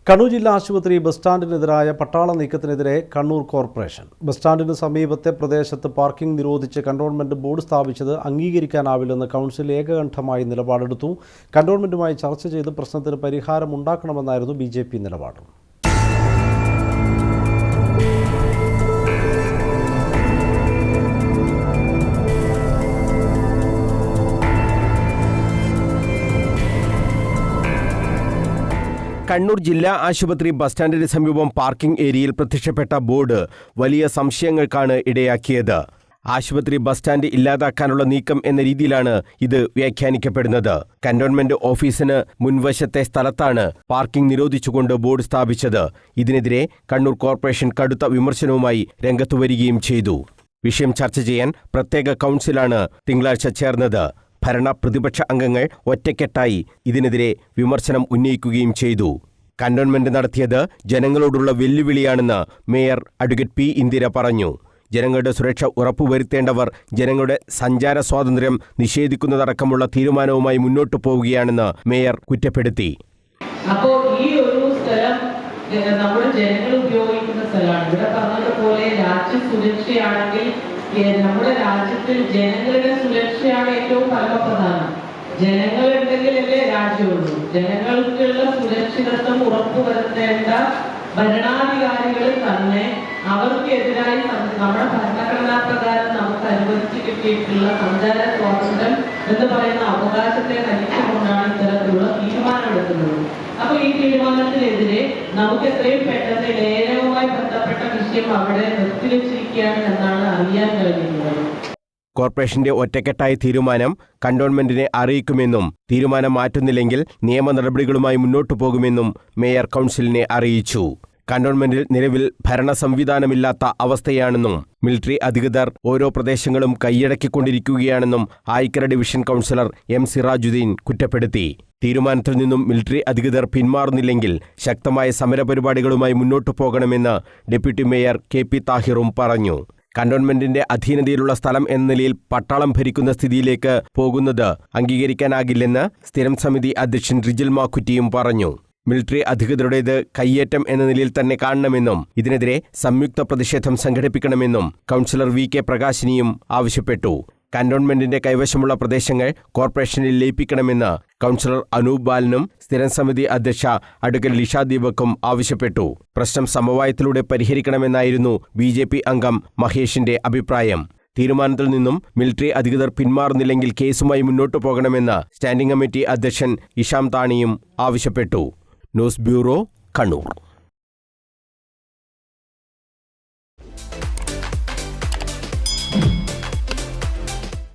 കണ്ണൂർ ജില്ലാ ആശുപത്രി ബസ് സ്റ്റാൻഡിനെതിരായ പട്ടാള നീക്കത്തിനെതിരെ കണ്ണൂർ കോർപ്പറേഷൻ. ബസ് സ്റ്റാൻഡിന് സമീപത്തെ പ്രദേശത്ത് പാർക്കിംഗ് നിരോധിച്ച് കന്റോൺമെന്റ് ബോർഡ് സ്ഥാപിച്ചത് അംഗീകരിക്കാനാവില്ലെന്ന് കൗൺസിൽ ഏകകണ്ഠമായി നിലപാടെടുത്തു. കന്റോൺമെന്റുമായി ചർച്ച ചെയ്ത് പ്രശ്നത്തിന് പരിഹാരമുണ്ടാക്കണമെന്നായിരുന്നു BJP നിലപാട്. കണ്ണൂർ ജില്ലാ ആശുപത്രി ബസ് സ്റ്റാൻഡിന് സമീപം പാർക്കിംഗ് ഏരിയയിൽ പ്രത്യക്ഷപ്പെട്ട ബോർഡ് വലിയ സംശയങ്ങൾക്കാണ് ഇടയാക്കിയത്. ആശുപത്രി ബസ് സ്റ്റാൻഡ് ഇല്ലാതാക്കാനുള്ള നീക്കം എന്ന രീതിയിലാണ് ഇത് വ്യാഖ്യാനിക്കപ്പെടുന്നത്. കന്റോൺമെന്റ് ഓഫീസിന് മുൻവശത്തെ സ്ഥലത്താണ് പാർക്കിംഗ് നിരോധിച്ചുകൊണ്ട് ബോർഡ് സ്ഥാപിച്ചത്. ഇതിനെതിരെ കണ്ണൂർ കോർപ്പറേഷൻ കടുത്ത വിമർശനവുമായി രംഗത്തു വരികയും ചെയ്തു. വിഷയം ചർച്ച ചെയ്യാൻ പ്രത്യേക കൗൺസിലാണ് തിങ്കളാഴ്ച ചേർന്നത്. ഭരണ പ്രതിപക്ഷ അംഗങ്ങൾ ഒറ്റക്കെട്ടായി ഇതിനെതിരെ വിമർശനം ഉന്നയിക്കുകയും ചെയ്തു. കന്റോൺമെന്റ് നടത്തിയത് ജനങ്ങളോടുള്ള വെല്ലുവിളിയാണെന്ന് മേയർ അഡ്വക്കേറ്റ് P. ഇന്ദിര പറഞ്ഞു. ജനങ്ങളുടെ സുരക്ഷ ഉറപ്പുവരുത്തേണ്ടവർ ജനങ്ങളുടെ സഞ്ചാര സ്വാതന്ത്ര്യം നിഷേധിക്കുന്നതടക്കമുള്ള തീരുമാനവുമായി മുന്നോട്ടു പോവുകയാണെന്ന് മേയർ കുറ്റപ്പെടുത്തി. അപ്പോൾ ഈ ഒരു സ്ഥലം നമ്മുടെ ജനങ്ങൾ ഉപയോഗിക്കുന്ന സ്ഥലമാണ്. ഇവിടെ പറഞ്ഞതുപോലെ രാജ്യ സുരക്ഷയാണെങ്കിൽ നമ്മുടെ രാജ്യത്തിൽ ജനങ്ങളുടെ സുരക്ഷയാണ് ഏറ്റവും പരമപ്രധാനം. ജനങ്ങളുണ്ടെങ്കിലല്ലേ രാജ്യമുള്ളൂ. ജനങ്ങൾക്കുള്ള സുരക്ഷിതത്വം ഉറപ്പുവരുത്തേണ്ട ഭരണാധികാരികൾ തന്നെ അവർക്കെതിരായി നമ്മുടെ ഭരണഘടനാ പ്രകാരം നമുക്ക് അനുവദിച്ചു കിട്ടിയിട്ടുള്ള സഞ്ചാര സ്വാതന്ത്ര്യം എന്ന് പറയുന്ന അവകാശത്തെ ഹനിച്ചുകൊണ്ടാണ് ഇത്തരത്തിലുള്ള തീരുമാനമെടുക്കുന്നത്. അപ്പൊ ഈ തീരുമാനത്തിനെതിരെ നമുക്ക് എത്രയും പെട്ടെന്ന് ലേലവുമായി ബന്ധപ്പെട്ട വിഷയം അവിടെ നിർത്തിവെച്ചിരിക്കുകയാണ് എന്നാണ് അറിയാൻ കഴിഞ്ഞിട്ടുള്ളത്. കോർപ്പറേഷന്റെ ഒറ്റക്കെട്ടായ തീരുമാനം കന്റോൺമെന്റിനെ അറിയിക്കുമെന്നും തീരുമാനം മാറ്റുന്നില്ലെങ്കിൽ നിയമ നടപടികളുമായി മുന്നോട്ടു പോകുമെന്നും മേയർ കൗൺസിലിനെ അറിയിച്ചു. കന്റോൺമെന്റിൽ നിലവിൽ ഭരണ സംവിധാനമില്ലാത്ത അവസ്ഥയാണെന്നും മിലിറ്ററി അധികൃതർ ഓരോ പ്രദേശങ്ങളും കൈയടക്കിക്കൊണ്ടിരിക്കുകയാണെന്നും Ayikkara division councillor M. Sirajuddin കുറ്റപ്പെടുത്തി. തീരുമാനത്തിൽ നിന്നും മിലിറ്ററി അധികൃതർ പിന്മാറുന്നില്ലെങ്കിൽ ശക്തമായ സമരപരിപാടികളുമായി മുന്നോട്ടു പോകണമെന്ന് ഡെപ്യൂട്ടി മേയർ K. P. താഹിറും പറഞ്ഞു. കന്റോൺമെന്റിന്റെ അധീനതയിലുള്ള സ്ഥലം എന്ന നിലയിൽ പട്ടാളം ഭരിക്കുന്ന സ്ഥിതിയിലേക്ക് പോകുന്നത് അംഗീകരിക്കാനാകില്ലെന്ന് സ്ഥിരം സമിതി അധ്യക്ഷൻ റിജിൽ മാക്കുറ്റിയും പറഞ്ഞു. മിലിറ്ററി അധികൃതരുടേത് കയ്യേറ്റം എന്ന നിലയിൽ തന്നെ കാണണമെന്നും ഇതിനെതിരെ സംയുക്ത പ്രതിഷേധം സംഘടിപ്പിക്കണമെന്നും കൗൺസിലർ V. K. പ്രകാശിനിയും ആവശ്യപ്പെട്ടു. കന്റോൺമെന്റിന്റെ കൈവശമുള്ള പ്രദേശങ്ങൾ കോർപ്പറേഷനിൽ ലയിപ്പിക്കണമെന്ന് കൗൺസിലർ അനൂപ് ബാലനും സ്ഥിരം സമിതി അധ്യക്ഷ അഡ്വക്കേറ്റ് ലിഷ ദീപക്കും ആവശ്യപ്പെട്ടു. പ്രശ്നം സമവായത്തിലൂടെ പരിഹരിക്കണമെന്നായിരുന്നു BJP അംഗം മഹേഷിന്റെ അഭിപ്രായം. തീരുമാനത്തിൽ നിന്നും മിലിറ്ററി അധികൃതർ പിന്മാറുന്നില്ലെങ്കിൽ കേസുമായി മുന്നോട്ടു പോകണമെന്ന് സ്റ്റാൻഡിംഗ് കമ്മിറ്റി അധ്യക്ഷൻ ഇഷാം താണിയും ആവശ്യപ്പെട്ടു. News bureau, Kannur.